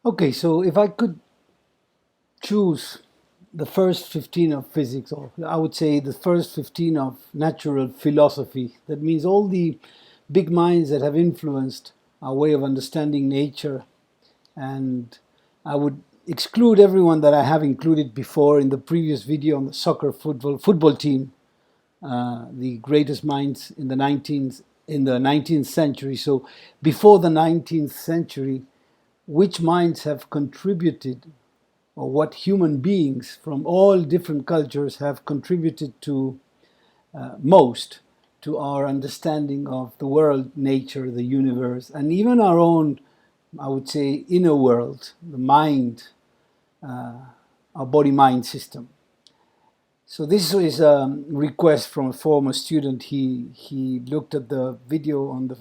Okay, so if I could choose the first 15 of physics, or I would say the first 15 of natural philosophy, that means all the big minds that have influenced our way of understanding nature, and I would exclude everyone that I have included before in the previous video on the soccer football team, the greatest minds in the 19th century. So before the 19th century, which minds have contributed, or what human beings from all different cultures have contributed to most to our understanding of the world, nature, the universe, and even our own, I would say, inner world, the mind, our body-mind system. So this is a request from a former student. He looked at the video on the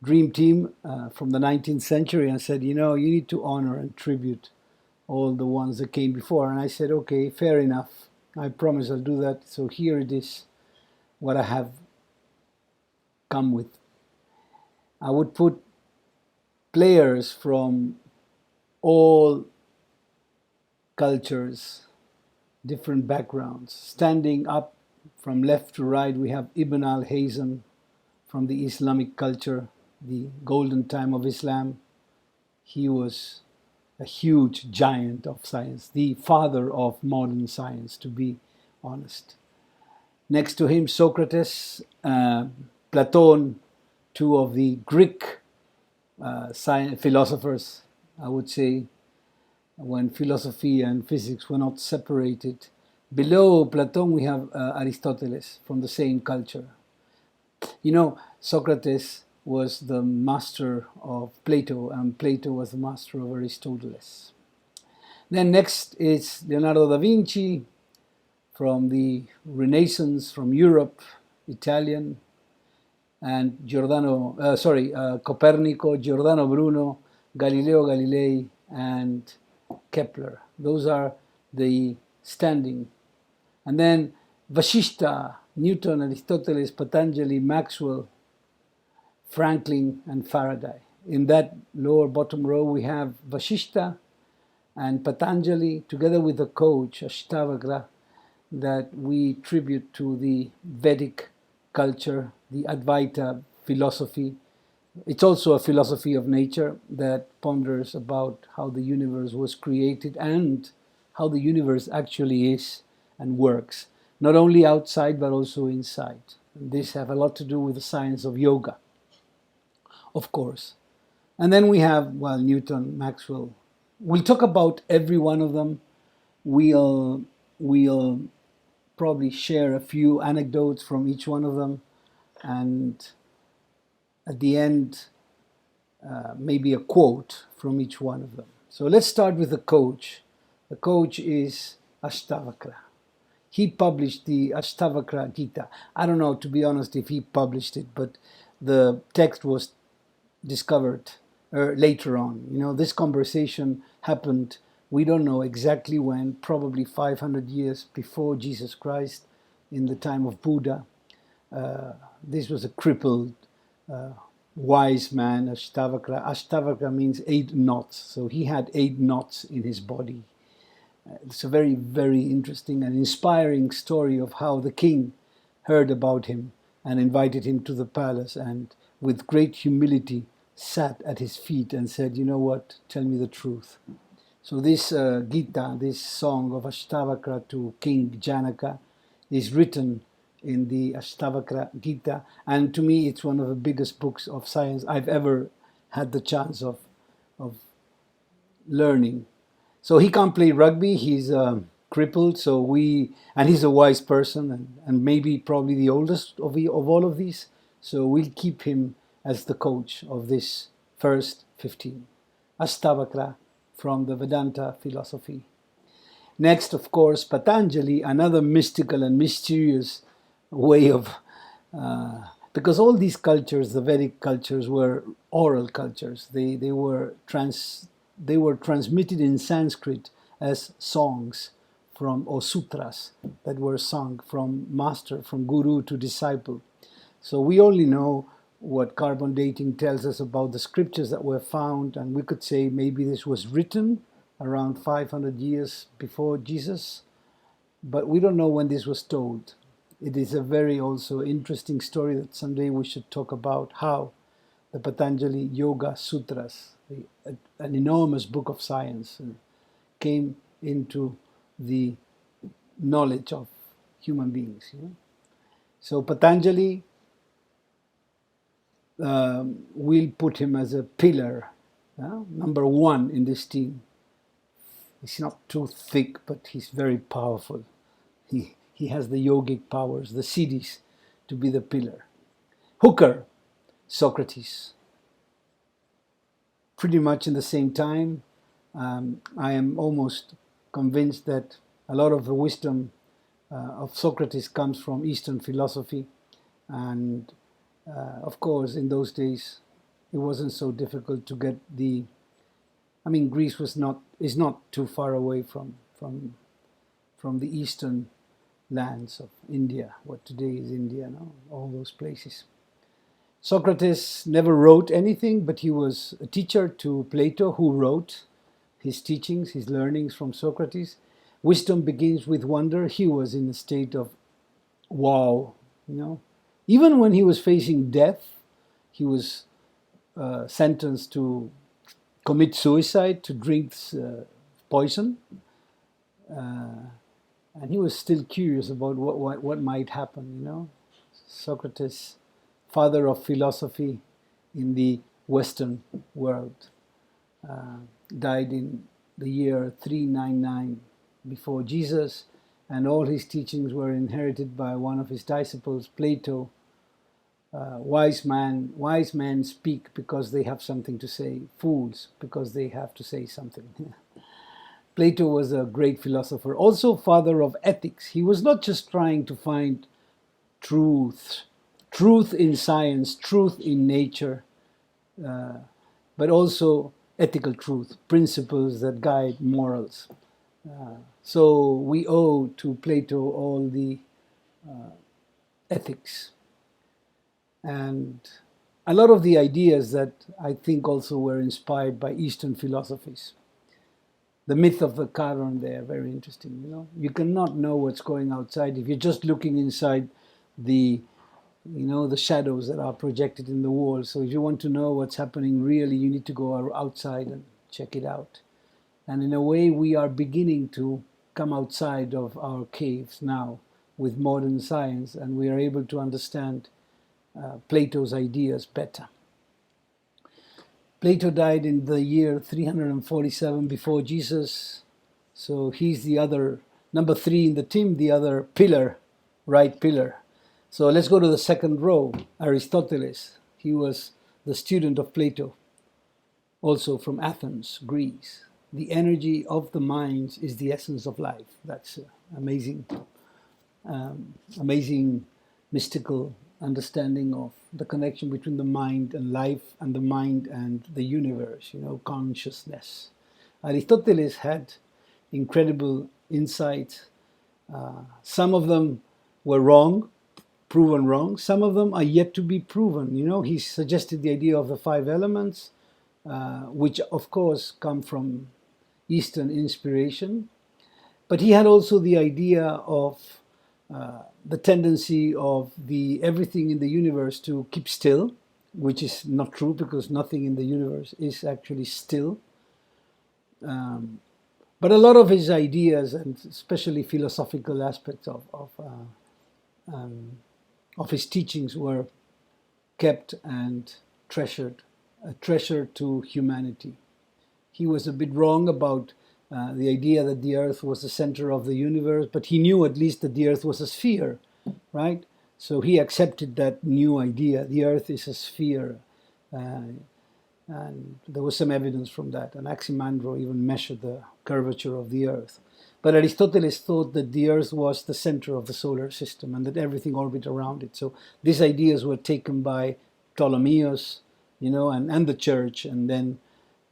Dream Team from the 19th century and said, you need to honor and tribute all the ones that came before. And I said, okay, fair enough. I promise I'll do that. So here it is, what I have come with. I would put players from all cultures, different backgrounds. Standing up from left to right, we have Ibn al-Hazen from the Islamic culture, the golden time of Islam. He was a huge giant of science, the father of modern science, to be honest. Next to him, Socrates, Platon, two of the Greek philosophers, I would say, when philosophy and physics were not separated. Below Platon, we have Aristoteles from the same culture. Socrates was the master of Plato, and Plato was the master of Aristoteles. Then next is Leonardo da Vinci from the Renaissance, from Europe, Italian, and Copernico, Giordano Bruno, Galileo Galilei, and Kepler. Those are the standing. And then Vashishta, Newton, Aristoteles, Patanjali, Maxwell, Franklin, and Faraday. In that lower bottom row, we have Vashishta and Patanjali, together with the coach, Ashtavakra, that we tribute to the Vedic culture, the Advaita philosophy. It's also a philosophy of nature that ponders about how the universe was created and how the universe actually is and works, not only outside but also inside. And this have a lot to do with the science of yoga, of course. And then we have, Newton, Maxwell. We'll talk about every one of them. We'll probably share a few anecdotes from each one of them, and at the end, maybe a quote from each one of them. So let's start with the coach. The coach is Ashtavakra. He published the Ashtavakra Gita. I don't know, to be honest, if he published it, but the text was discovered later on. This conversation happened, we don't know exactly when, probably 500 years before Jesus Christ, in the time of Buddha. This was a crippled, wise man, Ashtavakra. Ashtavakra means 8 knots, so he had 8 knots in his body. It's a very, very interesting and inspiring story of how the king heard about him and invited him to the palace, and with great humility sat at his feet and said, you know what, tell me the truth. So this Gita, this song of Ashtavakra to King Janaka, is written in the Ashtavakra Gita, and to me it's one of the biggest books of science I've ever had the chance of learning. So he can't play rugby, he's crippled, and he's a wise person, and maybe probably the oldest of all of these, so we'll keep him as the coach of this first 15. Ashtavakra from the Vedanta philosophy. Next, of course, Patanjali, another mystical and mysterious way of, because all these cultures, the Vedic cultures, were oral cultures. They were transmitted in Sanskrit as songs or sutras that were sung from master, from guru to disciple. So we only know what carbon dating tells us about the scriptures that were found, and we could say maybe this was written around 500 years before Jesus, but we don't know when this was told. It is a very also interesting story that someday we should talk about, how the Patanjali Yoga Sutras, an enormous book of science, came into the knowledge of human beings. So Patanjali, we'll put him as a pillar, number one in this team. He's not too thick, but he's very powerful. He has the yogic powers, the siddhis, to be the pillar. Hooker, Socrates. Pretty much in the same time, I am almost convinced that a lot of the wisdom of Socrates comes from Eastern philosophy. And of course, in those days, it wasn't so difficult to get Greece is not too far away from the eastern lands of India, what today is India, all those places. Socrates never wrote anything, but he was a teacher to Plato, who wrote his teachings, his learnings from Socrates. Wisdom begins with wonder. He was in a state of wow, Even when he was facing death, he was sentenced to commit suicide, to drink poison. And he was still curious about what might happen, Socrates, father of philosophy in the Western world, died in the year 399 before Jesus, and all his teachings were inherited by one of his disciples, Plato. Wise men speak because they have something to say, fools because they have to say something. Plato was a great philosopher, also father of ethics. He was not just trying to find truth in science, truth in nature, but also ethical truth, principles that guide morals. So we owe to Plato all the ethics. And a lot of the ideas that I think also were inspired by Eastern philosophies. The myth of the cavern there, very interesting. You cannot know what's going outside if you're just looking inside the shadows that are projected in the wall. So if you want to know what's happening really, you need to go outside and check it out. And in a way, we are beginning to come outside of our caves now with modern science, and we are able to understand Plato's ideas better. Plato died in the year 347 before Jesus, so he's the other, number 3 in the team, the other pillar, right pillar. So let's go to the second row, Aristoteles. He was the student of Plato, also from Athens, Greece. The energy of the mind is the essence of life. That's amazing mystical understanding of the connection between the mind and life, and the mind and the universe, consciousness. Aristoteles had incredible insights. Some of them were proven wrong. Some of them are yet to be proven. He suggested the idea of the 5 elements, which of course come from Eastern inspiration. But he had also the idea of the tendency of everything in the universe to keep still, which is not true, because nothing in the universe is actually still. But a lot of his ideas, and especially philosophical aspects of his teachings, were kept and treasured, a treasure to humanity. He was a bit wrong about the idea that the earth was the center of the universe, but he knew at least that the earth was a sphere, right? So he accepted that new idea. The earth is a sphere. And there was some evidence from that. And Anaximandro even measured the curvature of the earth. But Aristoteles thought that the earth was the center of the solar system and that everything orbited around it. So these ideas were taken by Ptolemaios, and the church, and then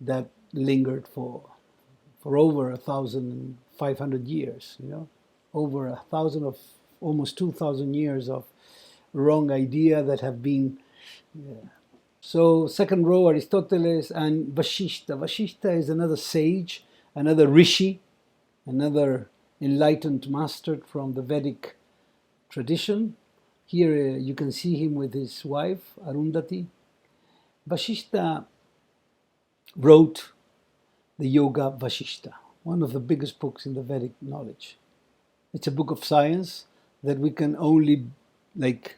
that lingered for over 1,500 years, over almost 2,000 years of wrong idea that have been Yeah. So second row, Aristoteles and Vashishta. Vashishta is another sage, another rishi, another enlightened master from the Vedic tradition. Here you can see him with his wife, Arundhati. Vashishta wrote the Yoga Vashishta, one of the biggest books in the Vedic knowledge. It's a book of science that we can only, like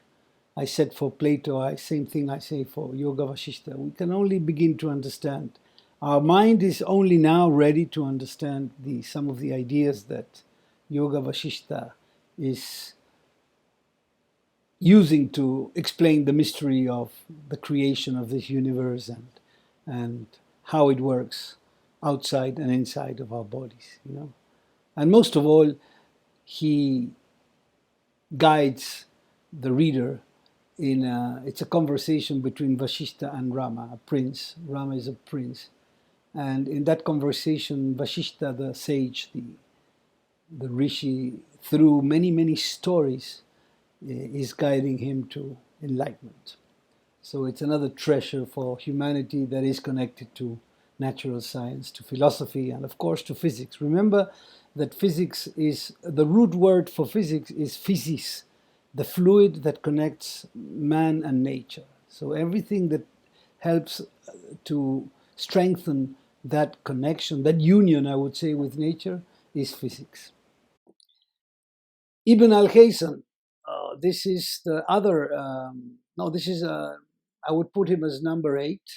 I said for Plato, same thing I say for Yoga Vashishta, we can only begin to understand. Our mind is only now ready to understand some of the ideas that Yoga Vashishta is using to explain the mystery of the creation of this universe and how it works outside and inside of our bodies, you know. And most of all, he guides the reader in it's a conversation between Vashishta and Rama, a prince. Rama is a prince. And in that conversation, Vashishta, the sage, the rishi, through many, many stories, is guiding him to enlightenment. So it's another treasure for humanity that is connected to natural science, to philosophy, and of course to physics. Remember that physics is, the root word for physics is physis, the fluid that connects man and nature. So everything that helps to strengthen that connection, that union, I would say, with nature is physics. Ibn al-Hazen, this is the other, no, this is, I would put him as number eight,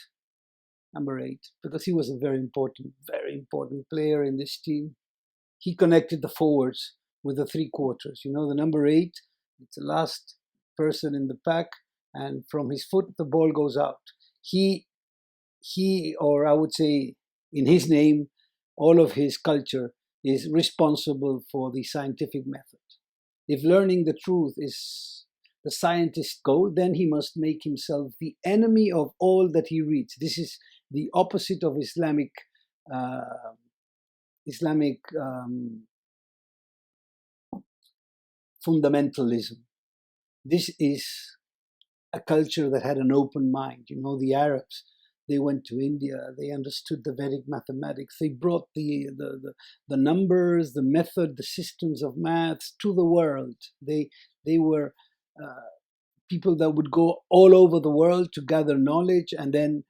because he was a very important player in this team. He connected the forwards with the three quarters. You know, the number eight, it's the last person in the pack, and from his foot, the ball goes out. He, or I would say in his name, all of his culture is responsible for the scientific method. If learning the truth is the scientist's goal, then he must make himself the enemy of all that he reads. This is the opposite of uh, Islamic fundamentalism. This is a culture that had an open mind. You know, the Arabs, they went to India, they understood the Vedic mathematics, they brought the numbers, the method, the systems of maths to the world. They were people that would go all over the world to gather knowledge and then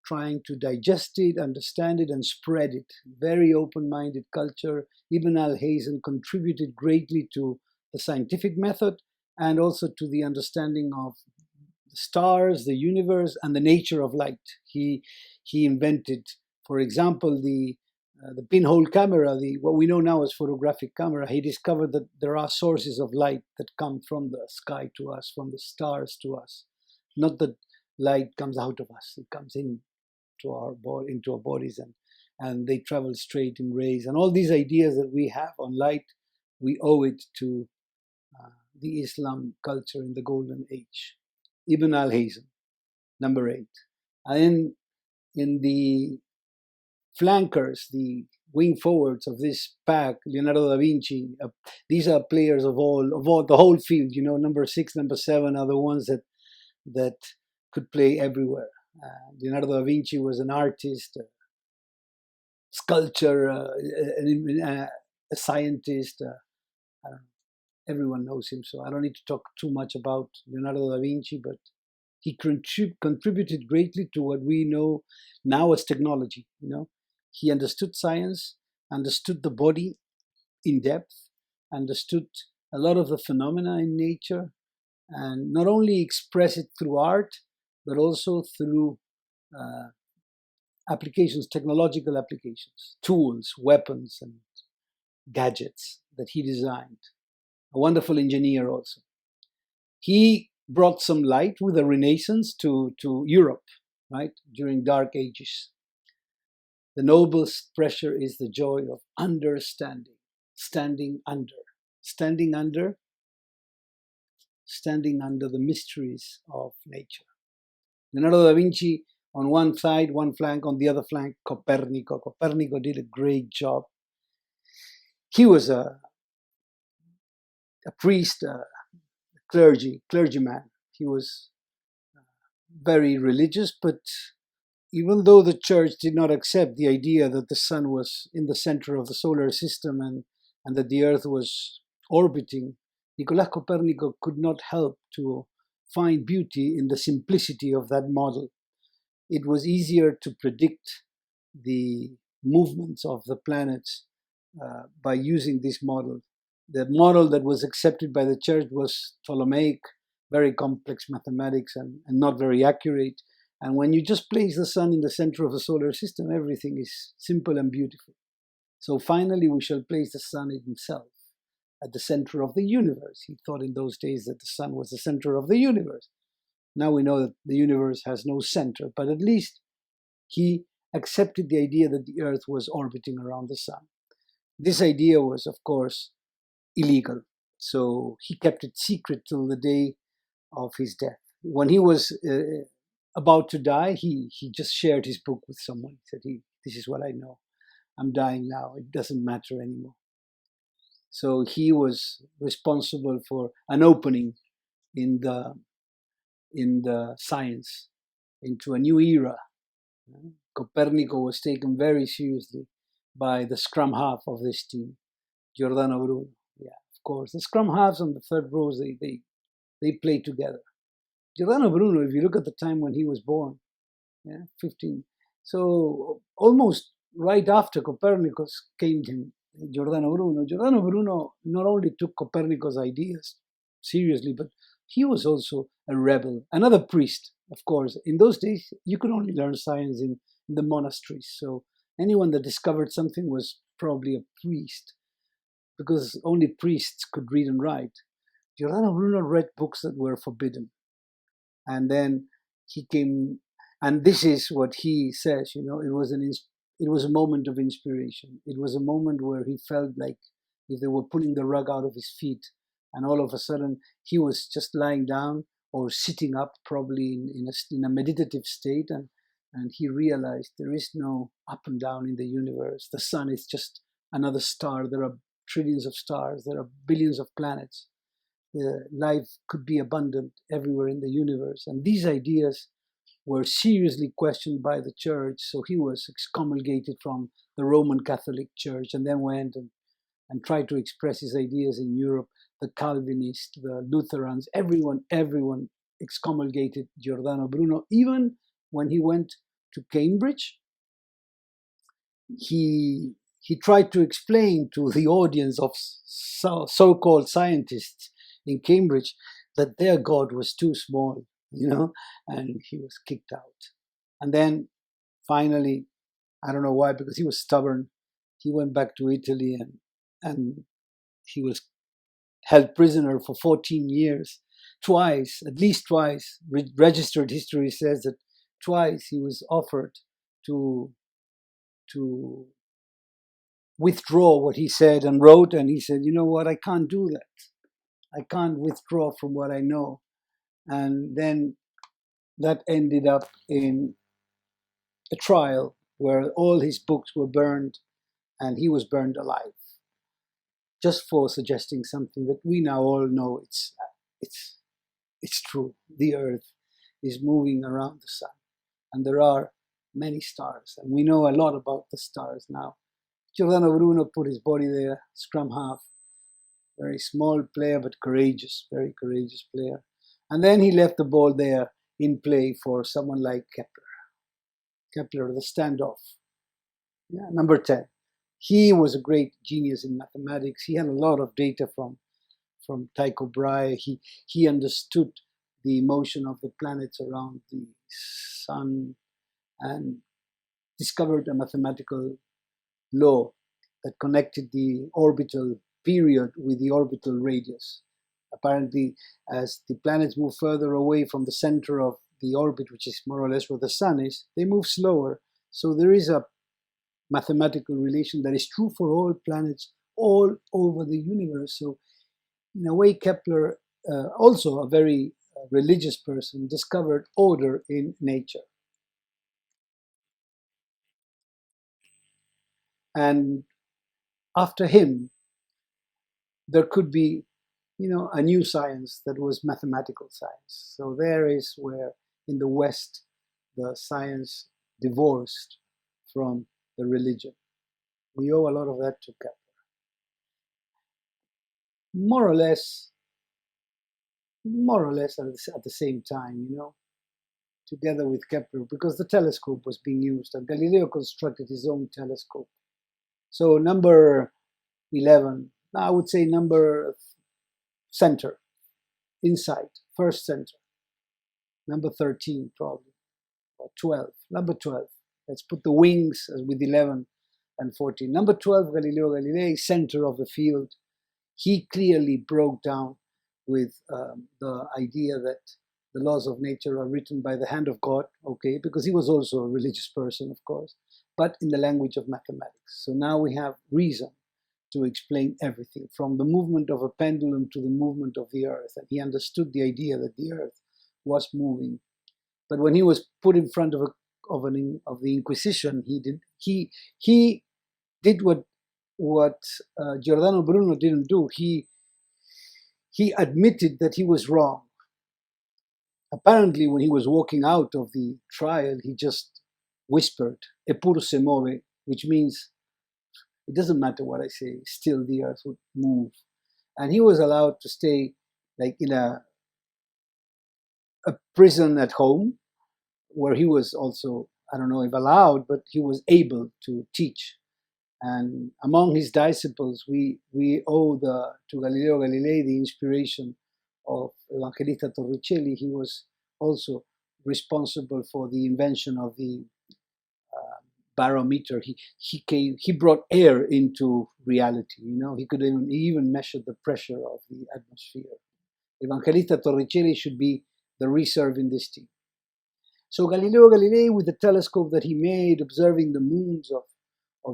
trying to digest it, understand it, and spread it. Very open-minded culture. Ibn al-Hazen contributed greatly to the scientific method and also to the understanding of the stars, the universe, and the nature of light. He invented, for example, the pinhole camera, what we know now as photographic camera. He discovered that there are sources of light that come from the sky to us, from the stars to us. Not that light comes out of us; it comes into our bodies, and they travel straight in rays. And all these ideas that we have on light, we owe it to the Islam culture in the Golden Age. Ibn al-Hazen, number eight. And in the flankers, the wing forwards of this pack, Leonardo da Vinci, these are players of all the whole field. You know, number six, number seven are the ones that could play everywhere. Leonardo da Vinci was an artist, a sculptor, a scientist. Everyone knows him, so I don't need to talk too much about Leonardo da Vinci, but he contributed greatly to what we know now as technology. You know, he understood science, understood the body in depth, understood a lot of the phenomena in nature, and not only express it through art, but also through uh, applications, technological applications, tools, weapons, and gadgets that he designed. A wonderful engineer also. He brought some light with the Renaissance to Europe, right, during Dark Ages. The noblest pressure is the joy of understanding, standing under, standing under, standing under the mysteries of nature. Leonardo da Vinci on one side, one flank, on the other flank, Copernico. Copernico did a great job. He was a priest, a clergyman. He was very religious, but even though the church did not accept the idea that the sun was in the center of the solar system and that the earth was orbiting, Nicolas Copernicus could not help to find beauty in the simplicity of that model. It was easier to predict the movements of the planets by using this model. The model that was accepted by the church was Ptolemaic, very complex mathematics and not very accurate. And when you just place the sun in the center of the solar system, everything is simple and beautiful. So finally, we shall place the sun in himself at the center of the universe. He thought in those days that the sun was the center of the universe. Now we know that the universe has no center, but at least he accepted the idea that the earth was orbiting around the sun. This idea was, of course, illegal. So he kept it secret till the day of his death. When he was about to die, he just shared his book with someone. He said, this is what I know. I'm dying now. It doesn't matter anymore. So he was responsible for an opening in the science into a new era. Copernicus was taken very seriously by the scrum half of this team, Giordano Bruno. Yeah, of course. The scrum halves on the third rows, they play together. Giordano Bruno, if you look at the time when he was born, 15. So almost right after Copernicus came to Giordano Bruno. Giordano Bruno not only took Copernicus' ideas seriously, but he was also a rebel, another priest, of course. In those days, you could only learn science in the monasteries. So anyone that discovered something was probably a priest, because only priests could read and write. Giordano Bruno read books that were forbidden. And then he came, and this is what he says, it was a moment of inspiration. It was a moment where he felt like if they were pulling the rug out of his feet, and all of a sudden he was just lying down or sitting up, probably in a meditative state, and he realized there is no up and down in the universe. The sun is just another star. There are trillions of stars. There are billions of planets. Life could be abundant everywhere in the universe. And these ideas were seriously questioned by the church. So he was excommunicated from the Roman Catholic Church, and then went and tried to express his ideas in Europe. The Calvinists, the Lutherans, everyone excommunicated Giordano Bruno. Even when he went to Cambridge, he tried to explain to the audience of so-called scientists in Cambridge that their God was too small, and he was kicked out. And then finally, I don't know why, because he was stubborn, he went back to Italy and he was held prisoner for 14 years. Twice, at least twice, registered history says that twice he was offered to withdraw what he said and wrote, and he said, you know what, I can't do that. I can't withdraw from what I know. And then that ended up in a trial where all his books were burned and he was burned alive, just for suggesting something that we now all know it's true. The earth is moving around the sun, and there are many stars, and we know a lot about the stars now. Giordano Bruno put his body there, scrum half, very small player, but courageous, very courageous player. And then he left the ball there in play for someone like Kepler. Kepler, the standoff. Yeah, number 10. He was a great genius in mathematics. He had a lot of data from Tycho Brahe. He understood the motion of the planets around the sun and discovered a mathematical law that connected the orbital period with the orbital radius. Apparently, as the planets move further away from the center of the orbit, which is more or less where the sun is, they move slower. So there is a mathematical relation that is true for all planets all over the universe. So in a way, Kepler, also a very religious person, discovered order in nature. And after him, there could be, a new science that was mathematical science. So there is where in the West, the science divorced from the religion. We owe a lot of that to Kepler. More or less at the same time, together with Kepler, because the telescope was being used, and Galileo constructed his own telescope. So number 11, I would say number center, inside, first center. Number 13, probably, or 12, number 12. Let's put the wings with 11 and 14. Number 12, Galileo Galilei, center of the field. He clearly broke down with the idea that the laws of nature are written by the hand of God, okay, because he was also a religious person, of course, but in the language of mathematics. So now we have reason to explain everything, from the movement of a pendulum to the movement of the earth. And he understood the idea that the earth was moving. But when he was put in front of the Inquisition, he did what Giordano Bruno didn't do. He admitted that he was wrong. Apparently, when he was walking out of the trial, he just whispered, "Eppur se muove," which means it doesn't matter what I say, still the earth would move. And he was allowed to stay like in a prison at home, where he was also, I don't know if allowed, but he was able to teach. And among his disciples, we owe to Galileo Galilei the inspiration of Evangelista Torricelli. He was also responsible for the invention of the barometer. He brought air into reality. He could even measure the pressure of the atmosphere. Evangelista Torricelli should be the reserve in this team. So Galileo Galilei, with the telescope that he made, observing the moons of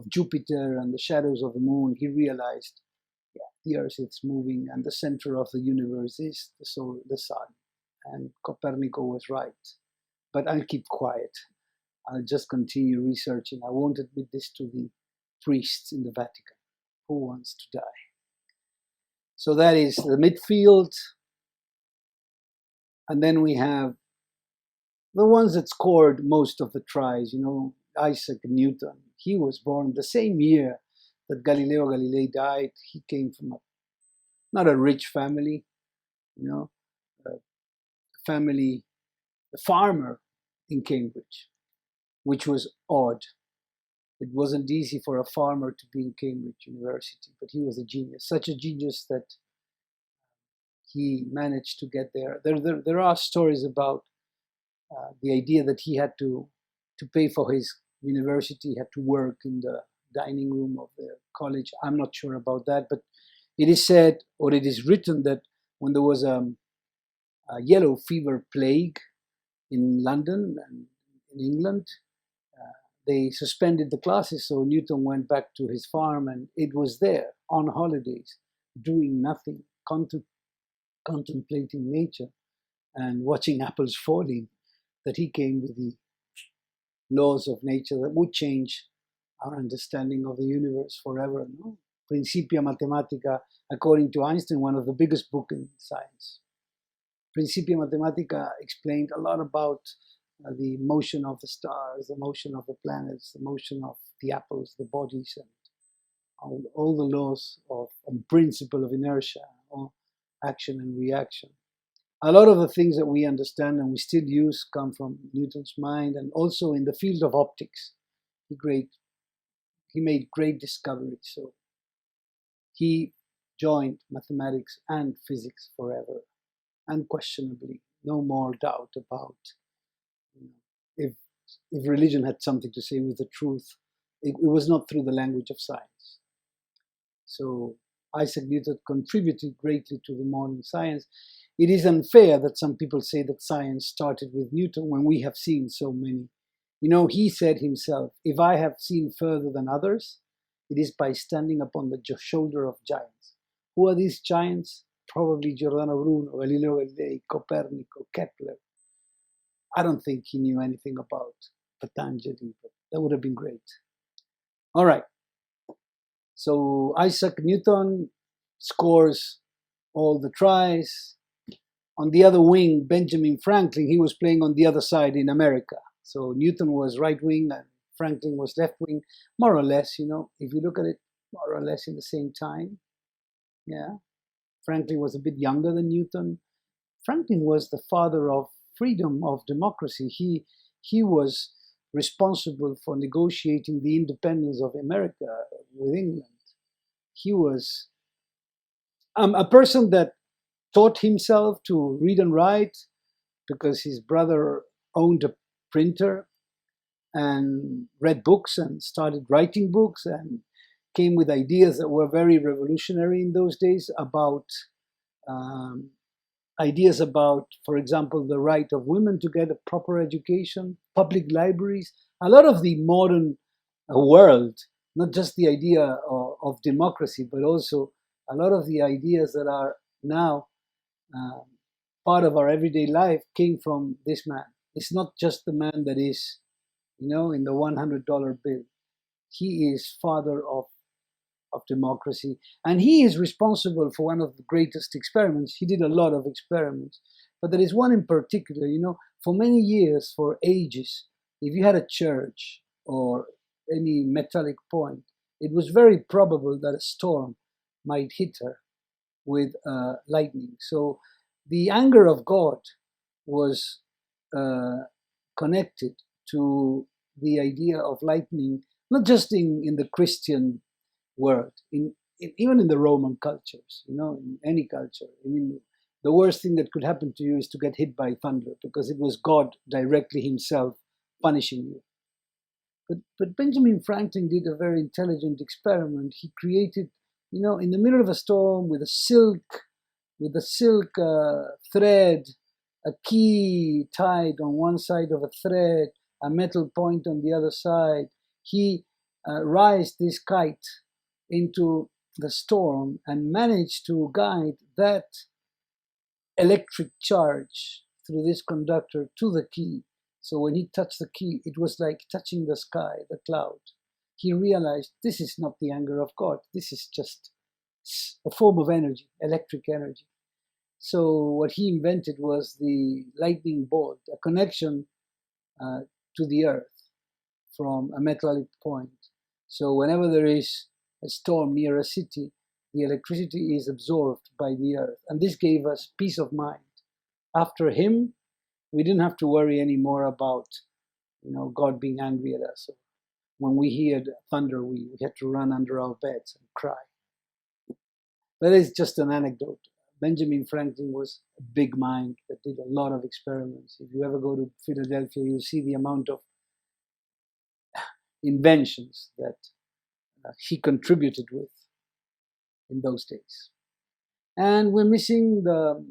Jupiter and the shadows of the moon, he realized, the earth is moving, and the center of the universe is the sun. And Copernicus was right. But I'll keep quiet. I'll just continue researching. I won't admit this to the priests in the Vatican. Who wants to die? So that is the midfield. And then we have the ones that scored most of the tries, Isaac Newton. He was born the same year that Galileo Galilei died. He came from not a rich family, a farmer in Cambridge, which was odd. It wasn't easy for a farmer to be in Cambridge University, but he was a genius, such a genius that he managed to get there. There are stories about the idea that he had to pay for his university, had to work in the dining room of the college. I'm not sure about that, but it is said, or it is written, that when there was a yellow fever plague in London and in England, they suspended the classes, so Newton went back to his farm, and it was there on holidays, doing nothing, contemplating nature and watching apples falling, that he came with the laws of nature that would change our understanding of the universe forever. No? Principia Mathematica, according to Einstein, one of the biggest books in science. Principia Mathematica explained a lot about the motion of the stars, the motion of the planets, the motion of the apples, the bodies, and all the laws of principle of inertia, or action and reaction. A lot of the things that we understand and we still use come from Newton's mind, and also in the field of optics. He made great discoveries. So he joined mathematics and physics forever, unquestionably. No more doubt about if religion had something to say with the truth, it was not through the language of science. So Isaac Newton contributed greatly to the modern science. It is unfair that some people say that science started with Newton when we have seen so many. He said himself, if I have seen further than others, it is by standing upon the shoulder of giants. Who are these giants? Probably Giordano Bruno, Galileo Galilei, Copernicus, Kepler. I don't think he knew anything about Patanjali, but that would have been great. All right. So Isaac Newton scores all the tries. on the other wing, Benjamin Franklin, he was playing on the other side in America. So Newton was right wing and Franklin was left wing, more or less, if you look at it, more or less in the same time. Yeah. Franklin was a bit younger than Newton. Franklin was the father of freedom, of democracy. He was responsible for negotiating the independence of America with England. He was a person that taught himself to read and write because his brother owned a printer and read books and started writing books and came with ideas that were very revolutionary in those days about for example, the right of women to get a proper education, public libraries, a lot of the modern world, not just the idea of democracy, but also a lot of the ideas that are now part of our everyday life came from this man. It's not just the man that is, in the $100 bill. He is father of democracy. And he is responsible for one of the greatest experiments. He did a lot of experiments, but there is one in particular, for many years, for ages, if you had a church or any metallic point, it was very probable that a storm might hit her with lightning. So the anger of God was connected to the idea of lightning, not just in the Christian world, even in the Roman cultures, in any culture. I mean, the worst thing that could happen to you is to get hit by thunder because it was God directly himself punishing you. But Benjamin Franklin did a very intelligent experiment. He created, in the middle of a storm with a silk thread, a key tied on one side of a thread, a metal point on the other side. He raised this kite into the storm and managed to guide that electric charge through this conductor to the key. So when he touched the key, it was like touching the sky, the cloud. He realized this is not the anger of God. This is just a form of energy, electric energy. So what he invented was the lightning bolt, a connection to the earth from a metallic point. So whenever there is a storm near a city, the electricity is absorbed by the earth. And this gave us peace of mind. After him, we didn't have to worry anymore about, God being angry at us. When we heard thunder, we had to run under our beds and cry. That is just an anecdote. Benjamin Franklin was a big mind that did a lot of experiments. If you ever go to Philadelphia, you'll see the amount of inventions that he contributed with in those days. And we're missing the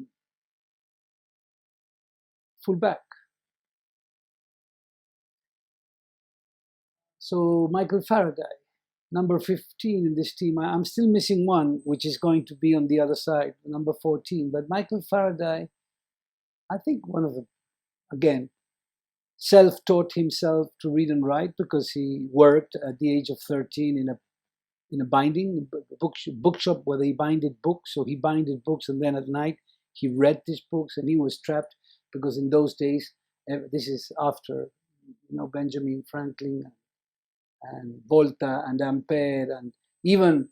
fullback. So Michael Faraday, number 15 in this team. I'm still missing one, which is going to be on the other side, number 14. But Michael Faraday, I think one of the, again, self-taught himself to read and write because he worked at the age of 13 in a binding bookshop where they binded books. So he binded books, and then at night he read these books, and he was trapped because in those days, this is after Benjamin Franklin and Volta and Ampere, and even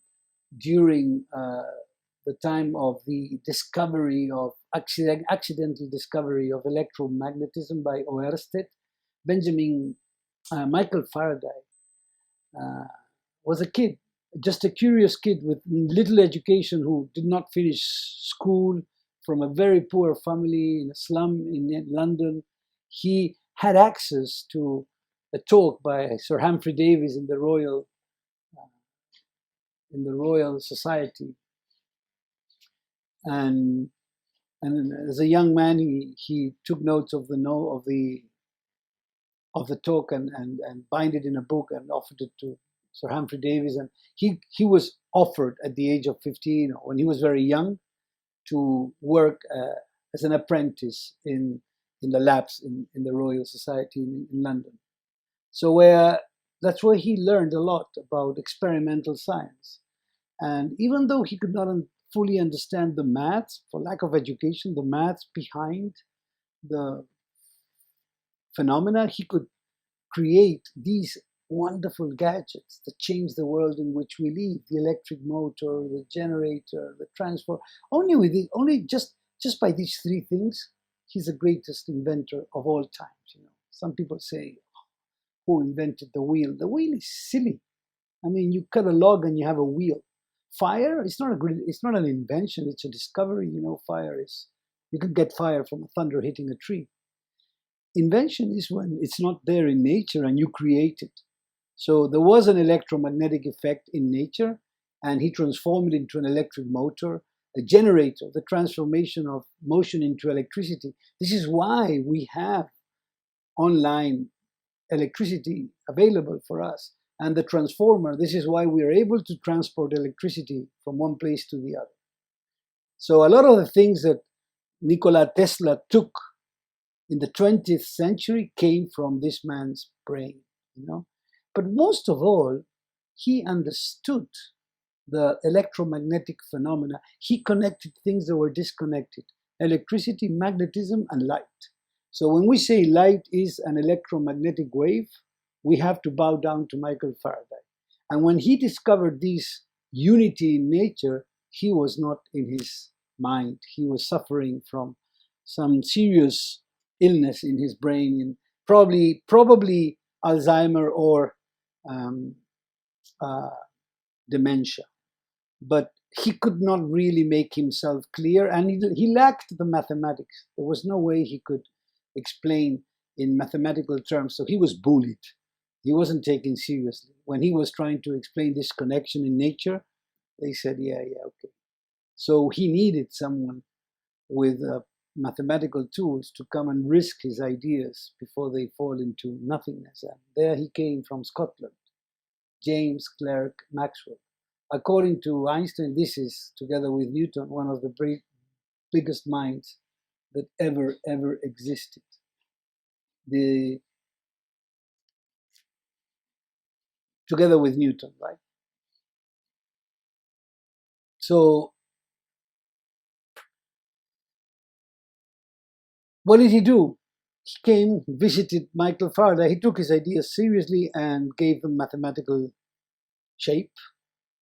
during the time of the discovery of accidental discovery of electromagnetism by Oersted, Michael Faraday was a kid, just a curious kid with little education who did not finish school, from a very poor family in a slum in London. He had access to a talk by Sir Humphrey Davy in the Royal Society, and as a young man, he took notes of the talk and bind it in a book and offered it to Sir Humphrey Davy. And he was offered at the age of 15, when he was very young, to work as an apprentice in the labs in the Royal Society in London. So that's where he learned a lot about experimental science. And even though he could not fully understand the maths, for lack of education, the maths behind the phenomena, he could create these wonderful gadgets that change the world in which we live: the electric motor, the generator, the transformer. Only just by these three things, he's the greatest inventor of all times. Some people say, who invented the wheel? The wheel is silly. I mean, you cut a log and you have a wheel. Fire, it's not an invention, it's a discovery. Fire is, you can get fire from a thunder hitting a tree. Invention is when it's not there in nature and you create it. So there was an electromagnetic effect in nature, and he transformed it into an electric motor, a generator, the transformation of motion into electricity. This is why we have online electricity available for us. And the transformer, this is why we are able to transport electricity from one place to the other. So a lot of the things that Nikola Tesla took in the 20th century came from this man's brain, But most of all, he understood the electromagnetic phenomena. He connected things that were disconnected: electricity, magnetism, and light. So when we say light is an electromagnetic wave, we have to bow down to Michael Faraday. And when he discovered this unity in nature, he was not in his mind. He was suffering from some serious illness in his brain, in probably Alzheimer or dementia. But he could not really make himself clear, and he lacked the mathematics. There was no way he could explain in mathematical terms, so he was bullied. He wasn't taken seriously. When he was trying to explain this connection in nature, they said, yeah, okay. So he needed someone with mathematical tools to come and risk his ideas before they fall into nothingness. And there he came from Scotland, James Clerk Maxwell. According to Einstein, this is, together with Newton, one of the biggest minds that ever existed. Together with Newton, right? So what did he do? He came, visited Michael Faraday. He took his ideas seriously and gave them mathematical shape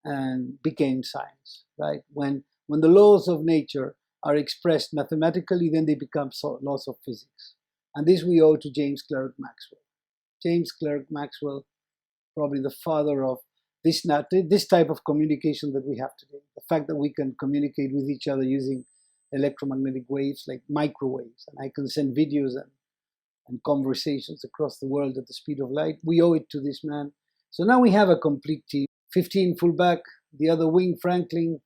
and became science, right? When the laws of nature are expressed mathematically, then they become laws of physics. And this we owe to James Clerk Maxwell. James Clerk Maxwell, probably the father of this type of communication that we have today. The fact that we can communicate with each other using electromagnetic waves like microwaves, and I can send videos and conversations across the world at the speed of light. We owe it to this man. So now we have a complete team. 15 fullback, the other wing Franklin,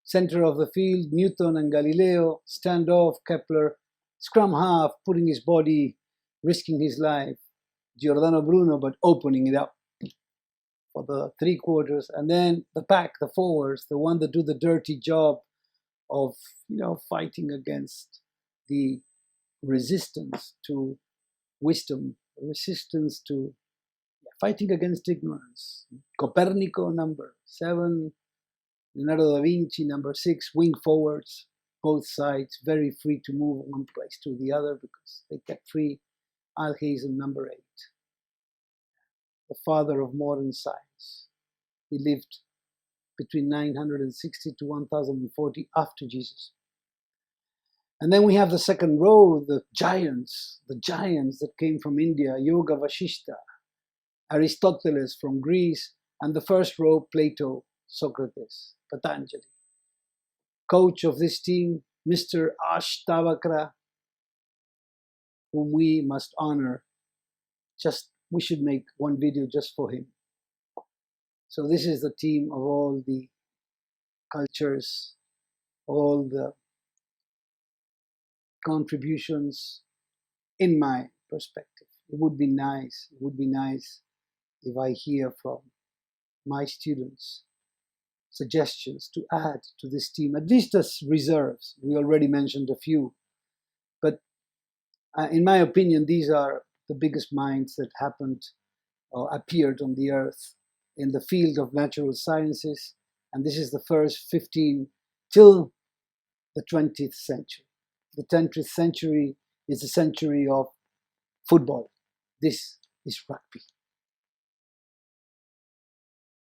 center of the field Newton and Galileo, standoff Kepler, scrum half, putting his body, risking his life, Giordano Bruno, but opening it up for the three quarters, and then the pack, the forwards, the one that do the dirty job of fighting against the resistance to wisdom, resistance to fighting against ignorance. Copernico, number 7, Leonardo Da Vinci, number 6, wing forwards, both sides, very free to move one place to the other because they kept free. Hazen, number 8, the father of modern science. He lived between 960 to 1040 after Jesus. And then we have the second row, the giants that came from India, Yoga Vashishta, Aristoteles from Greece, and the first row, Plato, Socrates, Patanjali. Coach of this team, Mr. Ashtavakra, whom we must honor. We should make one video just for him. So this is the team of all the cultures, all the contributions in my perspective. It would be nice if I hear from my students suggestions to add to this team, at least as reserves. We already mentioned a few, but in my opinion, these are the biggest minds that happened or appeared on the earth in the field of natural sciences. And this is the first 15 till the 20th century. The 20th century is the century of football. This is rugby.